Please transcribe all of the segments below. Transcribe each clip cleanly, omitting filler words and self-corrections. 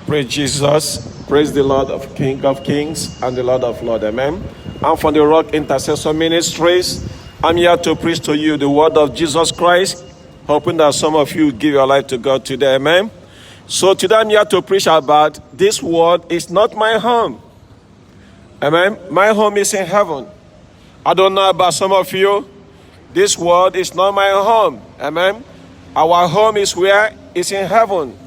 Praise Jesus. Praise the Lord of King of Kings and the Lord of Lords. Amen. I'm from the Rock Intercessor Ministries. I'm here to preach to you the word of Jesus Christ, hoping that some of you give your life to God today. Amen. So today I'm here to preach about this word is not my home. Amen. My home is in heaven. I don't know about some of you. This world is not my home. Amen. Our home is where? It's in heaven.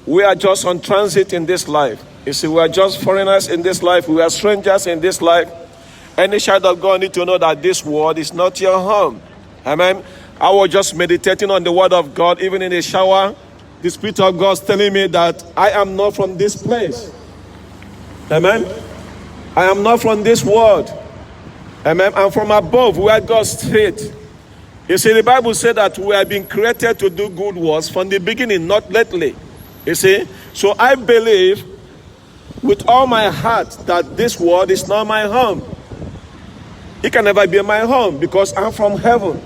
We are just on transit in this life. You see, we are just foreigners in this life. We are strangers in this life. Any child of God need to know that this world is not your home. Amen. I was just meditating on the word of God, even in the shower. The Spirit of God is telling me that I am not from this place. Amen. I am not from this world. Amen. I'm from above, where God sits. You see, the Bible said that we have been created to do good works from the beginning, not lately. You see, so I believe with all my heart that this world is not my home. It can never be my home because I'm from heaven.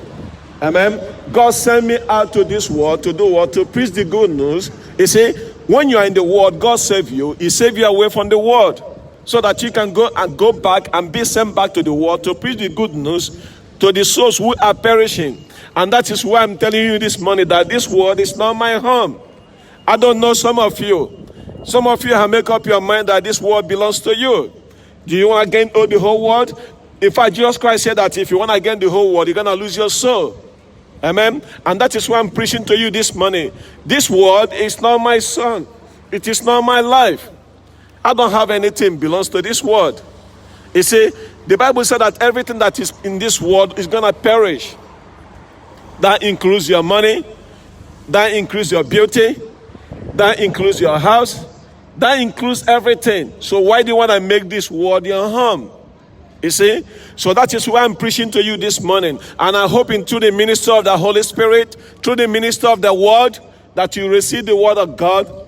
Amen. God sent me out to this world to do what? To preach the good news. You see, when you are in the world, God save you. He save you away from the world so that you can go back and be sent back to the world to preach the good news to the souls who are perishing. And that is why I'm telling you this morning that this world is not my home. I don't know some of you. Some of you have made up your mind that this world belongs to you. Do you want to gain the whole world? In fact, Jesus Christ said that if you want to gain the whole world, you're going to lose your soul. Amen? And that is why I'm preaching to you this morning. This world is not my son. It is not my life. I don't have anything belongs to this world. You see, the Bible said that everything that is in this world is going to perish. That includes your money. That includes your beauty. That includes your house. That includes everything. So why do you want to make this world your home? You see? So that is why I'm preaching to you this morning. And I hope through the ministry of the Holy Spirit, through the ministry of the word, that you receive the word of God,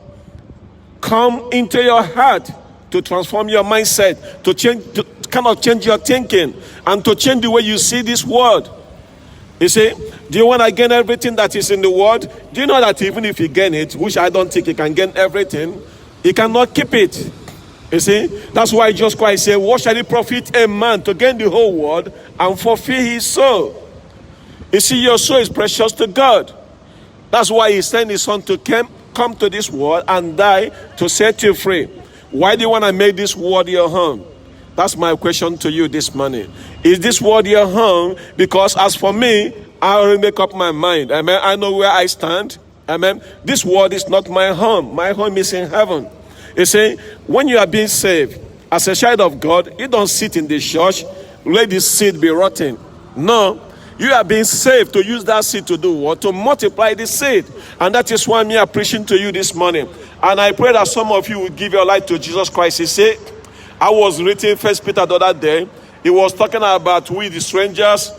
come into your heart to transform your mindset, to change your thinking, and to change the way you see this world. You see, do you want to gain everything that is in the world? Do you know that even if you gain it, which I don't think you can gain everything, you cannot keep it. You see, that's why Jesus Christ said, what shall it profit a man to gain the whole world and fulfill his soul? You see, your soul is precious to God. That's why he sent his son to come to this world and die to set you free. Why do you want to make this world your home? That's my question to you this morning. Is this world your home? Because as for me, I already make up my mind. Amen. I know where I stand. Amen. This world is not my home. My home is in heaven. You see, when you are being saved, as a child of God, you don't sit in the church, let the seed be rotten. No. You are being saved to use that seed to do what? To multiply the seed. And that is why I'm preaching to you this morning. And I pray that some of you will give your life to Jesus Christ. He said, I was reading 1 Peter the other day. He was talking about we the strangers.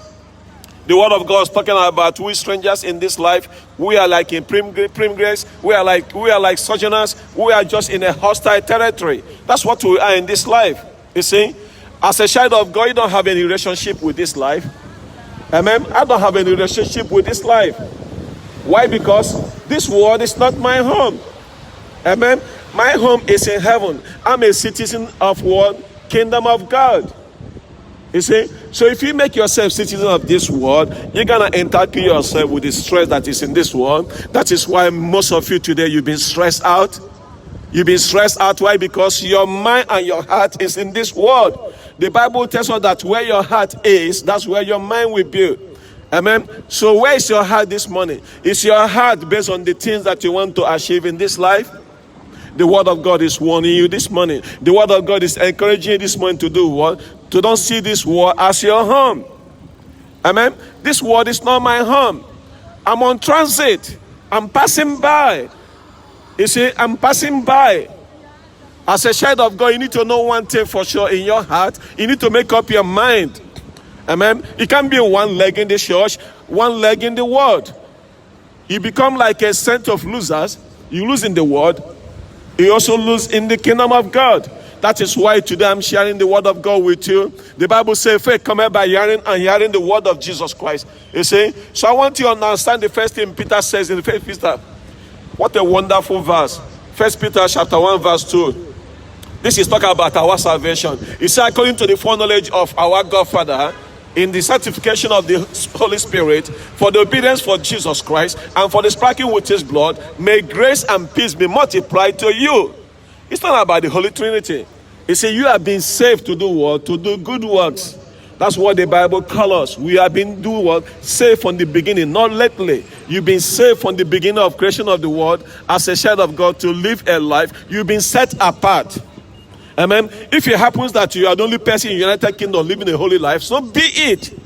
The word of God is talking about we strangers in this life. We are like in prim grace. We are like sojourners. We are just in a hostile territory. That's what we are in this life. You see, as a child of God, you don't have any relationship with this life. Amen. I don't have any relationship with this life. Why? Because this world is not my home. Amen. My home is in heaven. I'm a citizen of what? Kingdom of God. You see? So if you make yourself citizen of this world, you're going to entitle yourself with the stress that is in this world. That is why most of you today, you've been stressed out. You've been stressed out. Why? Because your mind and your heart is in this world. The Bible tells us that where your heart is, that's where your mind will be. Amen. So where is your heart this morning? Is your heart based on the things that you want to achieve in this life? The word of God is warning you this morning. The word of God is encouraging you this morning to do what? To don't see this world as your home. Amen. This world is not my home. I'm on transit. I'm passing by. You see, I'm passing by. As a child of God, you need to know one thing for sure in your heart. You need to make up your mind. Amen. You can't be one leg in the church, one leg in the world. You become like a set of losers. You lose in the world. You also lose in the kingdom of God. That is why today I'm sharing the word of God with you. The Bible says faith comes by hearing and hearing the word of Jesus Christ. You see? So I want you to understand the first thing Peter says in 1 Peter. What a wonderful verse. First Peter chapter 1 verse 2. This is talking about our salvation. It says, according to the foreknowledge of our God Father, in the sanctification of the Holy Spirit, for the obedience for Jesus Christ, and for the sprinkling with his blood, may grace and peace be multiplied to you. It's not about the Holy Trinity. It says you have been saved to do what? To do good works. That's what the Bible calls us. We have been doing what? Saved from the beginning, not lately. You've been saved from the beginning of creation of the world as a child of God to live a life. You've been set apart. Amen. If it happens that you are the only person in the United Kingdom living a holy life, so be it.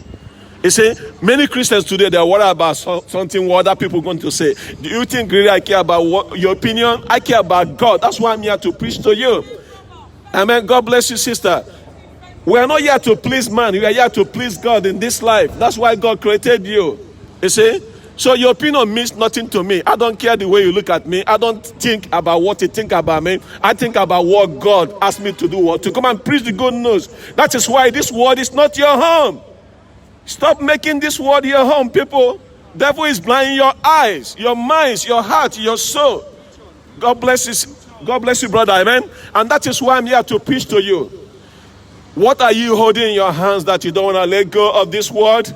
You see, many Christians today, they are worried about something what other people are going to say. Do you think really I care about your opinion? I care about God. That's why I'm here to preach to you. Amen. God bless you, sister. We are not here to please man. We are here to please God in this life. That's why God created you. You see? So your opinion means nothing to me. I don't care the way you look at me. I don't think about what you think about me. I think about what God asked me to do, what to come and preach the good news. That is why this word is not your home. Stop making this word your home, people. Devil is blinding your eyes, your minds, your heart, your soul. God bless you. God bless you, brother. Amen. And that is why I'm here to preach to you. What are you holding in your hands that you don't want to let go of this word?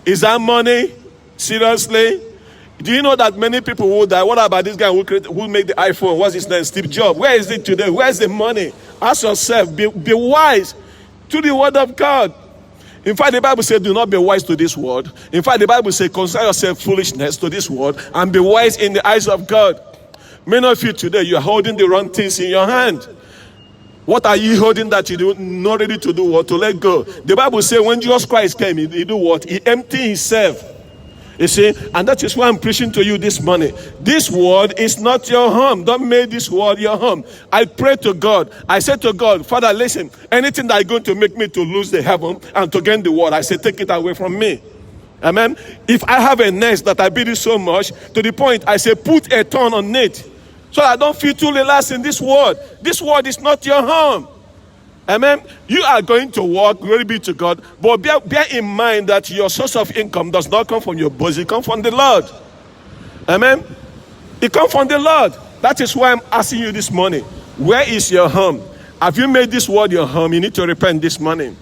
Is that money? Seriously? Do you know that many people will die? What about this guy who made the iPhone? What's his name? Steve Jobs. Where is it today? Where's the money? Ask yourself. Be wise to the word of God. In fact, the Bible says, do not be wise to this word. In fact, the Bible says, consider yourself foolishness to this word and be wise in the eyes of God. Many of you today, you are holding the wrong things in your hand. What are you holding that you not ready to do what? To let go. The Bible says when Jesus Christ came, he do what? He emptied himself. You see, and that is why I'm preaching to you this morning. This word is not your home. Don't make this word your home. I pray to God. I said to God, Father, listen, anything that is going to make me to lose the heaven and to gain the world, I say, take it away from me. Amen. If I have a nest that I build it so much, to the point, I say, put a thorn on it. So I don't feel too relaxed in this world. This world is not your home. Amen. You are going to work, glory be to God, but bear in mind that your source of income does not come from your boss, it comes from the Lord. Amen. It comes from the Lord. That is why I'm asking you this morning, where is your home? Have you made this world your home? You need to repent this morning.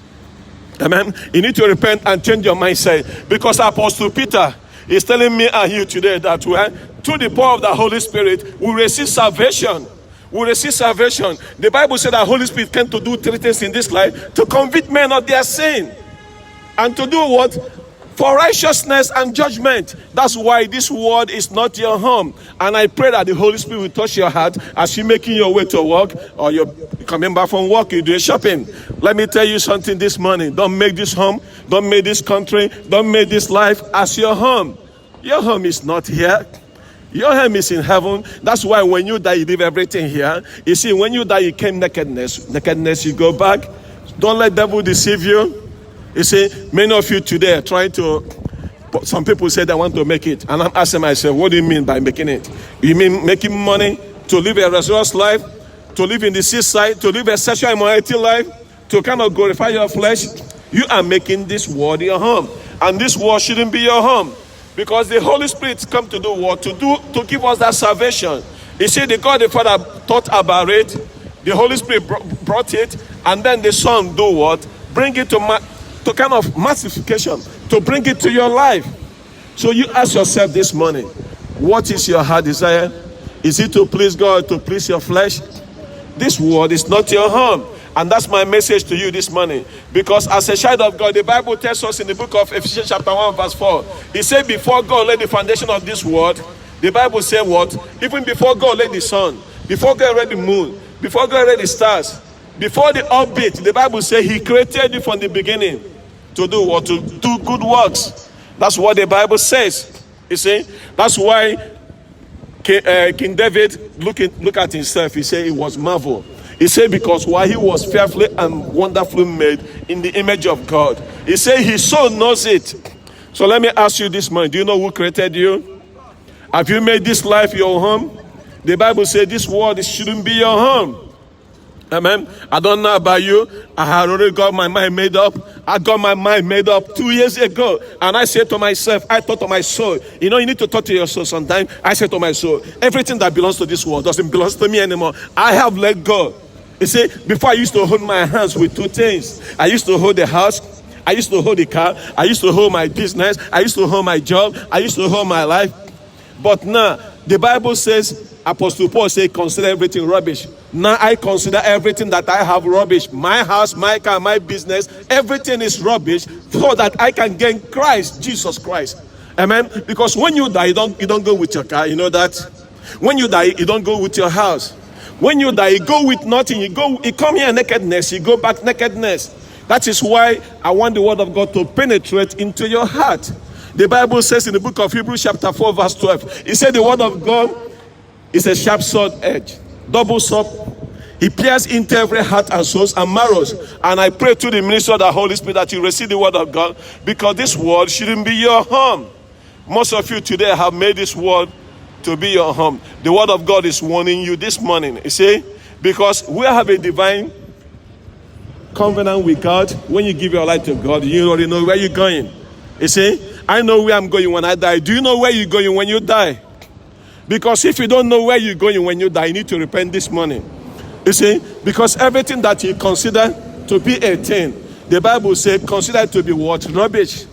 Amen. You need to repent and change your mindset, because Apostle Peter is telling me and you today that through the power of the Holy Spirit, we receive salvation. We receive salvation. The Bible said that Holy Spirit came to do three things in this life: to convict men of their sin, and to do what? For righteousness and judgment. That's why this word is not your home. And I pray that the Holy Spirit will touch your heart as you're making your way to work, or you're coming back from work, you're doing shopping. Let me tell you something this morning. Don't make this home, don't make this country, don't make this life as your home. Your home is not here. Your home is in heaven. That's why when you die, you leave everything here. You see, when you die, you came nakedness, you go back. Don't let the devil deceive you. You see, many of you today are trying to, some people say they want to make it. And I'm asking myself, what do you mean by making it? You mean making money, to live a resource life, to live in the seaside, to live a sexual immorality life, to kind of glorify your flesh? You are making this world your home. And this world shouldn't be your home. Because the Holy Spirit come to do what? To give us that salvation. You see, the God the Father thought about it. The Holy Spirit brought it. And then the Son do what? Bring it to kind of massification. To bring it to your life. So you ask yourself this morning, what is your heart desire? Is it to please God, to please your flesh? This world is not your home. And that's my message to you this morning. Because as a child of God, the Bible tells us in the book of Ephesians chapter 1 verse 4. It said before God laid the foundation of this world, the Bible said what? Even before God laid the sun, before God laid the moon, before God laid the stars, before the orbit, the Bible said he created you from the beginning to do what? To do good works. That's what the Bible says. You see? That's why King David, look at himself, he said he was marveled. He said because while he was fearfully and wonderfully made in the image of God, he said his soul knows it. So let me ask you this morning, do you know who created you? Have you made this life your home? The Bible says this world shouldn't be your home. Amen. I don't know about you. I had already got my mind made up. I got my mind made up 2 years ago. And I said to myself, I thought to my soul, you need to talk to your soul sometimes. I said to my soul, everything that belongs to this world doesn't belong to me anymore. I have let go. You see, before I used to hold my hands with two things. I used to hold the house. I used to hold the car. I used to hold my business. I used to hold my job. I used to hold my life. But now, the Bible says, Apostle Paul said, consider everything rubbish. Now I consider everything that I have rubbish. My house, my car, my business, everything is rubbish so that I can gain Christ, Jesus Christ. Amen. Because when you die, you don't go with your car. You know that? When you die, you don't go with your house. When you die, you go with nothing. You come here nakedness, you go back nakedness. That is why I want the word of God to penetrate into your heart. The Bible says in the book of Hebrews chapter 4 verse 12, it said the word of God is a sharp sword edge, double sword. It pierces into every heart and souls and marrows. And I pray to the ministry of the Holy Spirit that you receive the word of God, because this word shouldn't be your home. Most of you today have made this word to be your home. The word of God is warning you this morning. You see, because we have a divine covenant with God. When you give your life to God, you already know where you're going. You see, I know where I'm going when I die. Do you know where you're going when you die? Because if you don't know where you're going when you die, you need to repent this morning. You see, because everything that you consider to be a thing, the Bible says, consider it to be what? Rubbish.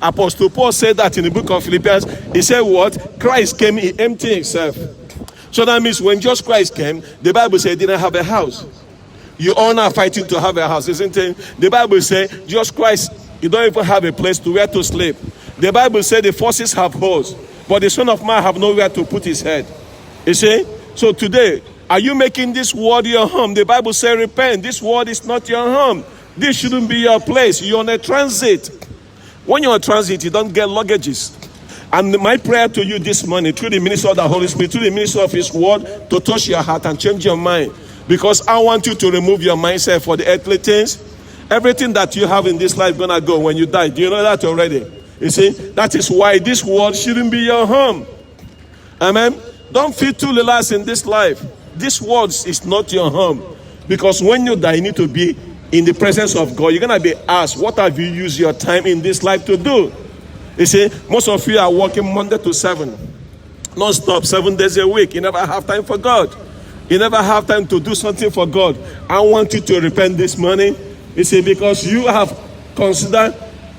Apostle Paul said that in the book of Philippians. He said what? Christ came, he emptied himself. So that means when Jesus Christ came, the Bible said he didn't have a house. You all are fighting to have a house, isn't it? The Bible says, Jesus Christ, you don't even have a place to where to sleep. The Bible said the forces have holes, but the Son of Man have nowhere to put his head. You see? So today, are you making this world your home? The Bible says, repent. This world is not your home. This shouldn't be your place. You're on a transit. When you're on transit, you don't get luggages. And my prayer to you this morning, through the ministry of the Holy Spirit, through the ministry of his word, to touch your heart and change your mind. Because I want you to remove your mindset for the earthly things. Everything that you have in this life is going to go when you die. Do you know that already? You see, that is why this world shouldn't be your home. Amen. Don't feel too relaxed in this life. This world is not your home. Because when you die, you need to be in the presence of God. You're going to be asked, what have you used your time in this life to do? You see, most of you are working Monday to 7. Non-stop, 7 days a week. You never have time for God. You never have time to do something for God. I want you to repent this morning. You see, because you have considered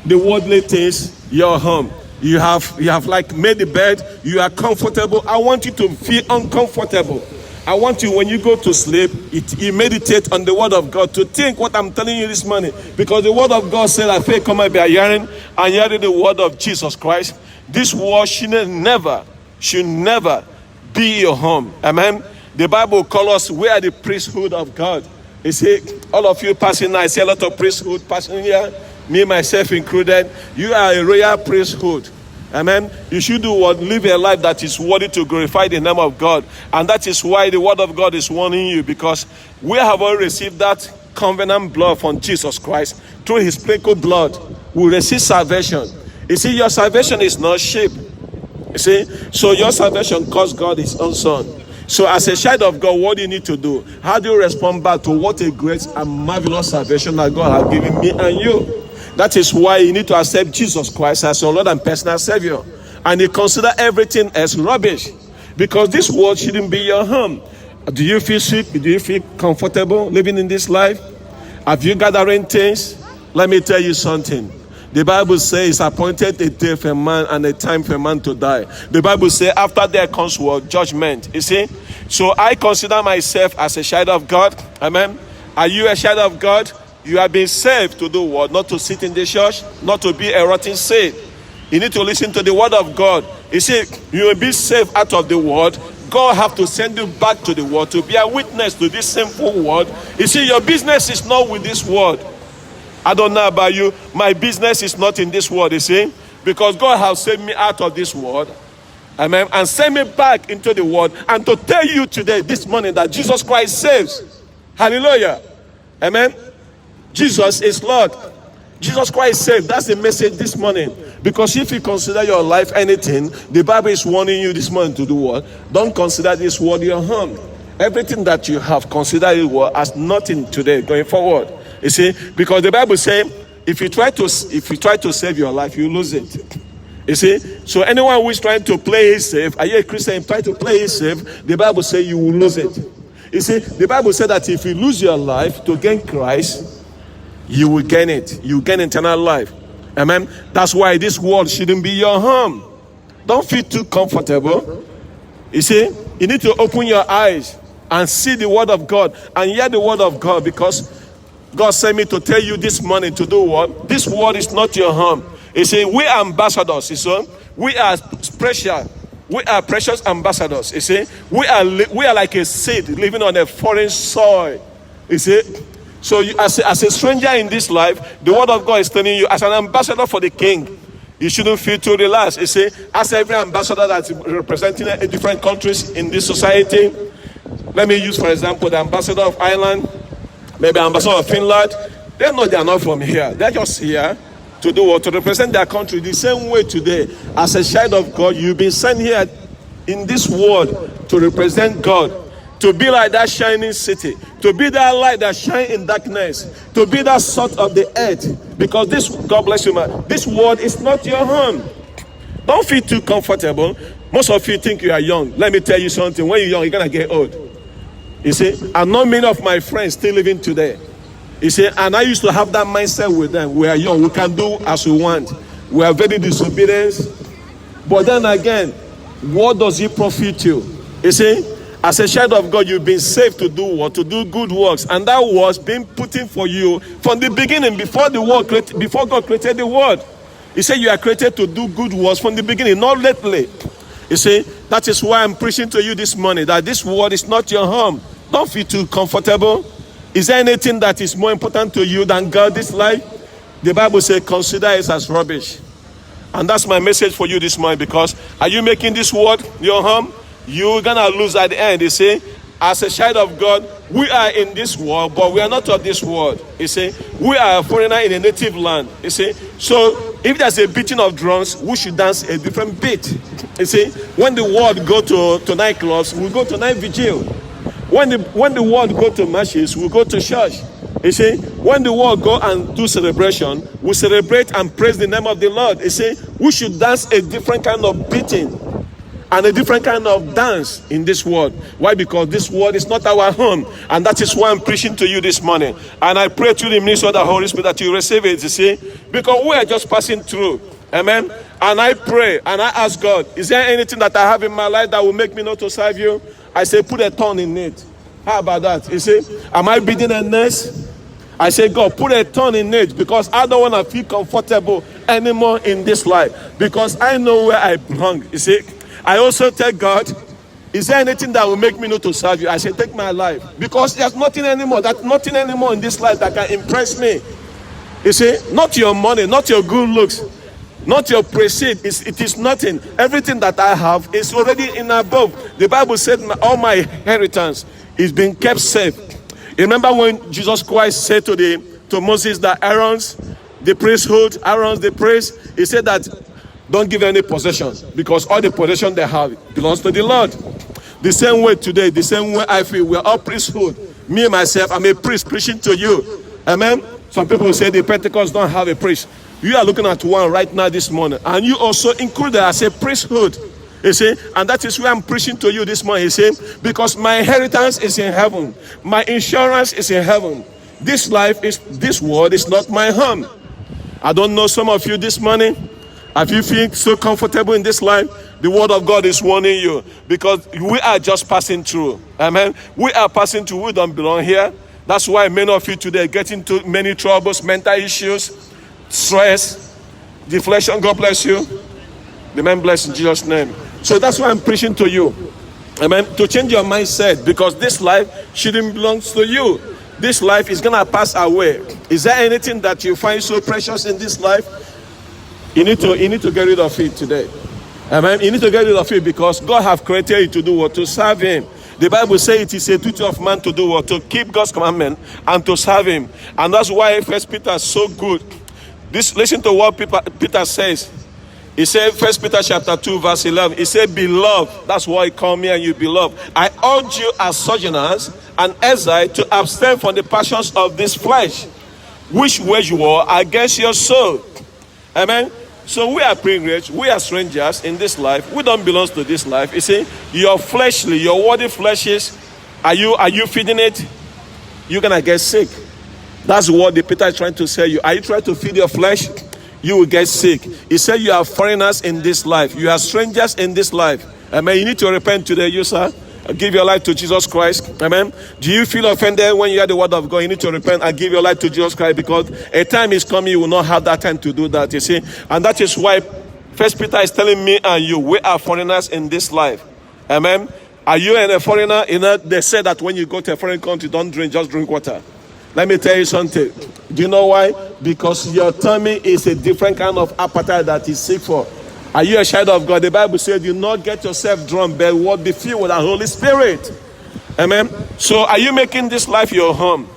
the worldly things your home. You have like made the bed. You are comfortable. I want you to feel uncomfortable. I want you, when you go to sleep, you meditate on the word of God, to think what I'm telling you this morning. Because the word of God said that faith come by hearing, and hearing the word of Jesus Christ. This word should never be your home. Amen. The Bible calls us, we are the priesthood of God. You see, all of you passing now, I see a lot of priesthood passing here, me, myself included. You are a royal priesthood. Amen. You should do what? Live a life that is worthy to glorify the name of God. And that is why the word of God is warning you, because we have already received that covenant blood from Jesus Christ. Through his sprinkled blood, we receive salvation. You see, your salvation is not cheap. You see, so your salvation cost God his own son. So as a child of God, what do you need to do? How do you respond back to what a great and marvelous salvation that God has given me and you? That is why you need to accept Jesus Christ as your Lord and personal Savior. And you consider everything as rubbish. Because this world shouldn't be your home. Do you feel sick? Do you feel comfortable living in this life? Have you gathering things? Let me tell you something. The Bible says, appointed a day for a man and a time for a man to die. The Bible says, after there comes what? Judgment. You see? So I consider myself as a child of God. Amen. Are you a child of God? You have been saved to do what? Not to sit in the church, not to be a rotten saint. You need to listen to the word of God. You see, you will be saved out of the world. God have to send you back to the world to be a witness to this sinful world. You see, your business is not with this world. I don't know about you. My business is not in this world, you see. Because God has saved me out of this world. Amen. And sent me back into the world. And to tell you today, this morning, that Jesus Christ saves. Hallelujah. Amen. Jesus is Lord. Jesus Christ saves. That's the message this morning. Because if you consider your life anything, the Bible is warning you this morning to do what? Don't consider this world your home. everything that you have, consider it as nothing today going forward. You see, because the Bible says, if you try to save your life, you lose it. You see, so anyone who is trying to play it safe, are you a Christian trying to play it safe? The Bible says you will lose it. You see, the Bible said that if you lose your life to gain Christ, you will gain it. You gain eternal life. Amen. That's why this world shouldn't be your home. Don't feel too comfortable. You see, you need to open your eyes and see the word of God and hear the word of God, because God sent me to tell you this morning to do what? This world is not your home. You see, we are ambassadors. You see, we are special. We are precious ambassadors. You see, we are like a seed living on a foreign soil. You see, so you, as a stranger in this life, the word of God is telling you, as an ambassador for the King, you shouldn't feel too relaxed. You see, as every ambassador that's representing different countries in this society. Let me use, for example, the ambassador of Ireland, maybe ambassador of Finland. They know they are not from here. They're just here to do what? To represent their country. The same way today, as a child of God, you've been sent here in this world to represent God, to be like that shining city, to be that light that shines in darkness, to be that salt of the earth. Because this, God bless you, man, this world is not your home. Don't feel too comfortable. Most of you think you are young. Let me tell you something. When you're young, you're going to get old. You see, and not many of my friends still living today. You see, and I used to have that mindset with them. We are young. We can do as we want. We are very disobedient. But then again, what does it profit you? You see, as a child of God, you've been saved to do what? To do good works. And that was being put in for you from the beginning, before God created the world. He said you are created to do good works from the beginning, not lately. You see, that is why I'm preaching to you this morning, that this world is not your home. Don't feel too comfortable. Is there anything that is more important to you than God this life? The Bible says, consider it as rubbish. And that's my message for you this morning, because are you making this world your home? You're going to lose at the end. You see, as a child of God, we are in this world, but we are not of this world. You see, we are a foreigner in a native land. You see, so if there's a beating of drums, we should dance a different beat. You see, when the world go to nightclubs, we go to night vigil. When the world go to masses, we go to church. You see, when the world go and do celebration, we celebrate and praise the name of the Lord. You see, we should dance a different kind of beating and a different kind of dance in this world. Why? Because this world is not our home. And that is why I'm preaching to you this morning. And I pray to the ministry of the Holy Spirit that you receive it, you see, because we are just passing through. Amen. And I pray and I ask God, is there anything that I have in my life that will make me not to serve you? I say, put a thorn in it. How about that? You see, am I beating a nest? I say, God, put a thorn in it, because I don't want to feel comfortable anymore in this life, because I know where I belong. You see, I also tell God, is there anything that will make me not to serve you? I say, take my life, because there's nothing anymore. That's nothing anymore in this life that can impress me. You see, not your money, not your good looks, not your prestige. It is nothing. Everything that I have is already in above. The Bible said all my inheritance is being kept safe. You remember when Jesus Christ said to Moses that Aaron's the priesthood, Aaron's the priest, he said that don't give any possessions, because all the possession they have belongs to the Lord. The same way today, the same way I feel, we're all priesthood. Me and myself, I'm a priest preaching to you. Amen. Some people say the Pentecost don't have a priest. You are looking at one right now this morning, and you also included as a priesthood. You see, and that is why I'm preaching to you this morning. You see, because my inheritance is in heaven, my insurance is in heaven. This world is not my home. I don't know some of you this morning. If you feel so comfortable in this life, the word of God is warning you, because we are just passing through. Amen. We are passing through. We don't belong here. That's why many of you today get into many troubles, mental issues, stress, deflection. God bless you. The man bless in Jesus' name. So that's why I'm preaching to you. Amen. To change your mindset, because this life shouldn't belong to you. This life is going to pass away. Is there anything that you find so precious in this life? You need to get rid of it today. Amen. You need to get rid of it, because God have created you to do what? To serve Him. The Bible says it is a duty of man to do what? To keep God's commandment and to serve Him. And that's why First Peter is so good. Listen to what Peter says. He said, First Peter chapter 2, verse 11, he said, beloved, that's why he called me and you beloved. I urge you as sojourners and exiles to abstain from the passions of this flesh, which wage war against your soul. Amen. So we are pilgrims, we are strangers in this life. We don't belong to this life. You see, your fleshly, your worldly fleshes, are you feeding it? You're gonna get sick. That's what the Peter is trying to say you. Are you trying to feed your flesh? You will get sick. He said you are foreigners in this life. You are strangers in this life. Amen. You need to repent today, you sir. Give your life to Jesus Christ. Amen. Do you feel offended when you hear the word of God? You need to repent and give your life to Jesus Christ, because a time is coming you will not have that time to do that, you see. And that is why First Peter is telling me and you, we are foreigners in this life. Amen. Are you a foreigner? You know, they say that when you go to a foreign country, don't drink, just drink water. Let me tell you something. Do you know why? Because your tummy is a different kind of appetite that is sick for. Are you a child of God? The Bible says, do not get yourself drunk, but what be filled with the Holy Spirit. Amen. So are you making this life your home?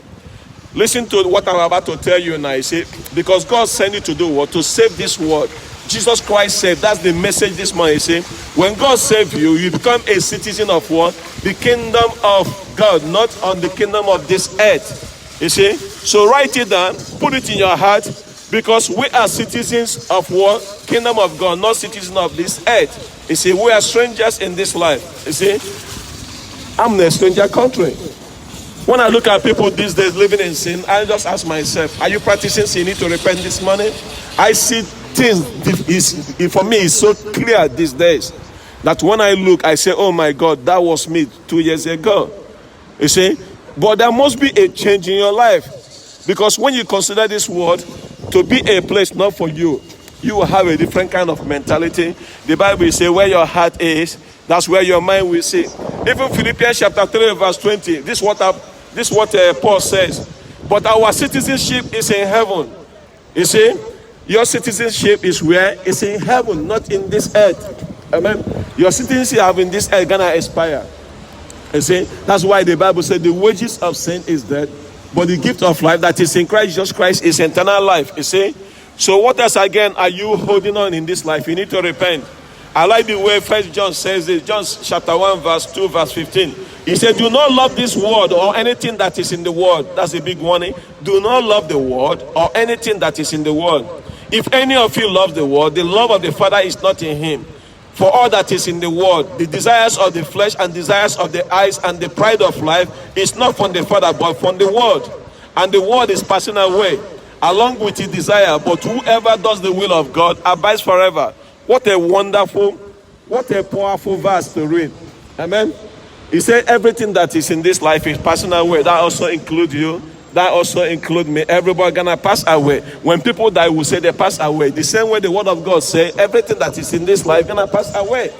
Listen to what I'm about to tell you now. You see, because God sent you to do what? To save this world. Jesus Christ said, that's the message this morning. You see, when God saved you, you become a citizen of what? The kingdom of God, not on the kingdom of this earth. You see, so write it down, put it in your heart, because we are citizens of what? Kingdom of God, not citizens of this earth. You see, we are strangers in this life. You see, I'm in a stranger country. When I look at people these days living in sin, I just ask myself, are you practicing sin? You need to repent this morning. I see things, for me, it's so clear these days that when I look, I say, oh my God, that was me 2 years ago. You see, but there must be a change in your life, because when you consider this world to be a place not for you, you will have a different kind of mentality. The Bible says where your heart is, that's where your mind will see. Even Philippians chapter 3 verse 20, this is what Paul says. But our citizenship is in heaven. You see, your citizenship is where? It's in heaven, not in this earth. Amen. Your citizenship in this earth gonna expire. You see, that's why the Bible said the wages of sin is death, but the gift of life that is in Christ Jesus Christ is eternal life. You see, so what else again are you holding on in this life? You need to repent. I like the way First John says this. John chapter 1 verse 2 verse 15. He said, do not love this world or anything that is in the world. That's a big warning. Do not love the world or anything that is in the world. If any of you love the world, the love of the Father is not in him. For all that is in the world, the desires of the flesh and desires of the eyes and the pride of life is not from the Father, but from the world. And the world is passing away, along with its desire. But whoever does the will of God abides forever. What a wonderful, what a powerful verse to read. Amen. He said everything that is in this life is passing away. That also includes you. That also includes me. Everybody gonna pass away. When people die, we say they pass away. The same way the word of God says, everything that is in this life gonna pass away.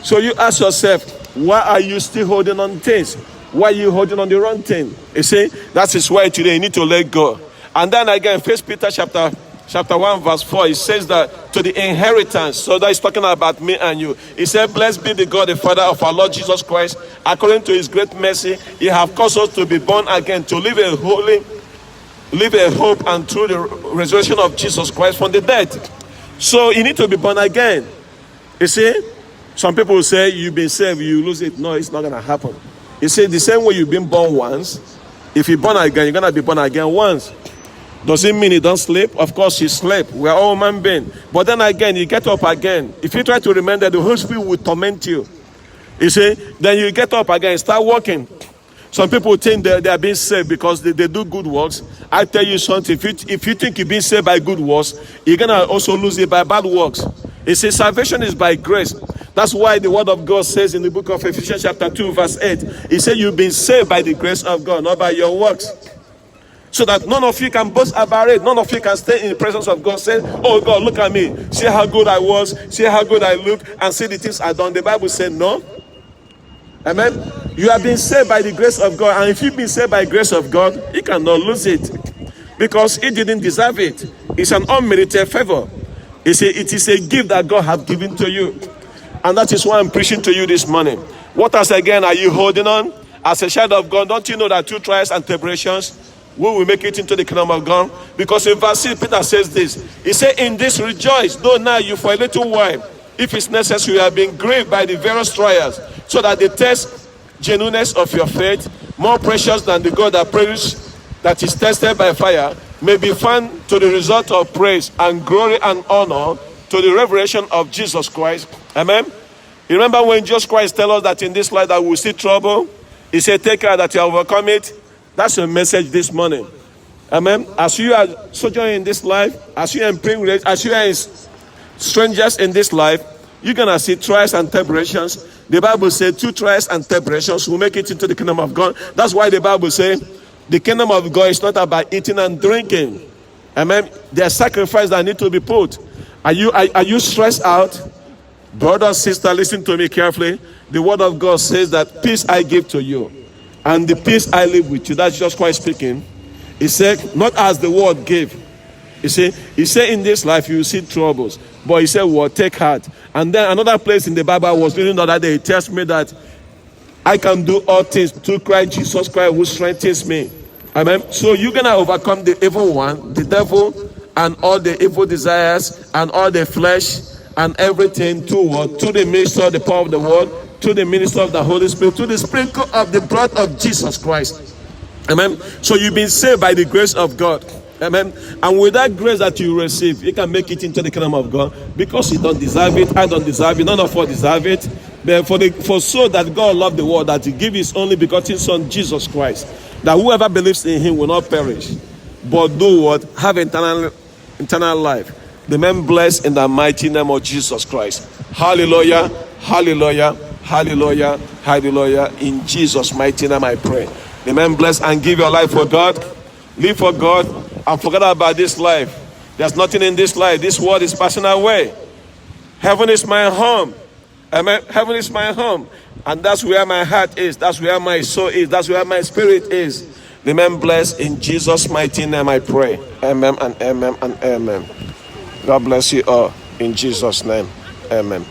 So you ask yourself, why are you still holding on things? Why are you holding on the wrong thing? You see, that is why today you need to let go. And then again, First Peter chapter 1 verse 4, it says that to the inheritance. So that is talking about me and you. He said, blessed be the God, the Father of our Lord Jesus Christ. According to his great mercy, he have caused us to be born again, to live a hope and through the resurrection of Jesus Christ from the dead. So you need to be born again. You see, some people say you've been saved, you lose it. No, it's not going to happen. You see, the same way you've been born once, if you're born again, you're going to be born again once. Does it mean you don't sleep? Of course you sleep. We're all human beings. But then again, you get up again. If you try to remember, the Holy Spirit will torment you. You see, then you get up again, start working. Some people think they are being saved because they do good works. I tell you something, if you think you're being saved by good works, you're going to also lose it by bad works. It says salvation is by grace. That's why the word of God says in the book of Ephesians chapter 2 verse 8, it says you've been saved by the grace of God, not by your works. So that none of you can boast about it. None of you can stay in the presence of God saying, oh God, look at me. See how good I was. See how good I look. And see the things I've done. The Bible said no. Amen. You have been saved by the grace of God. And if you've been saved by the grace of God, you cannot lose it. Because he didn't deserve it. It's an unmerited favor. It is a gift that God has given to you. And that is why I'm preaching to you this morning. What else again are you holding on? As a child of God, don't you know that through trials and tribulations, we will make it into the kingdom of God. Because in verse 6, Peter says this. He said, in this rejoice, though now you for a little while, if it's necessary, you have been grieved by the various trials, so that the test genuineness of your faith, more precious than the gold that is tested by fire, may be found to the result of praise and glory and honor to the revelation of Jesus Christ. Amen. You remember when Jesus Christ tells us that in this life that we will see trouble? He said, take care that you overcome it. That's a message this morning. Amen. As you are sojourning in this life, as you are in pilgrimage, as you are strangers in this life, you're going to see trials and tribulations. The Bible says 2 trials and tribulations will make it into the kingdom of God. That's why the Bible says the kingdom of God is not about eating and drinking. Amen. There are sacrifices that need to be put. Are you stressed out? Brother, sister, listen to me carefully. The word of God says that peace I give to you, and the peace I live with you. That's just Christ speaking. He said, not as the world gave. He said in this life you will see troubles. But he said, well, take heart. And then another place in the Bible I was reading the other day, it tells me that I can do all things through Christ Jesus Christ who strengthens me. Amen. So you're going to overcome the evil one, the devil, and all the evil desires, and all the flesh, and everything to what? To the minister of the power of the word, to the minister of the Holy Spirit, to the sprinkle of the blood of Jesus Christ. Amen. So you've been saved by the grace of God. Amen. And with that grace that you receive, you can make it into the kingdom of God, because you don't deserve it, I don't deserve it, none of us deserve it. But for so that God loved the world, that he gave his only begotten son Jesus Christ, that whoever believes in him will not perish, but do what? Have eternal life. Remain blessed in the mighty name of Jesus Christ. Hallelujah, hallelujah, hallelujah, hallelujah. In Jesus' mighty name I pray. Remain blessed and give your life for God. Live for God and forget about this life. There's nothing in this life. This world is passing away. Heaven is my home. Amen. Heaven is my home. And that's where my heart is. That's where my soul is. That's where my spirit is. Remain blessed in Jesus' mighty name I pray. Amen and amen and amen. God bless you all in Jesus' name. Amen.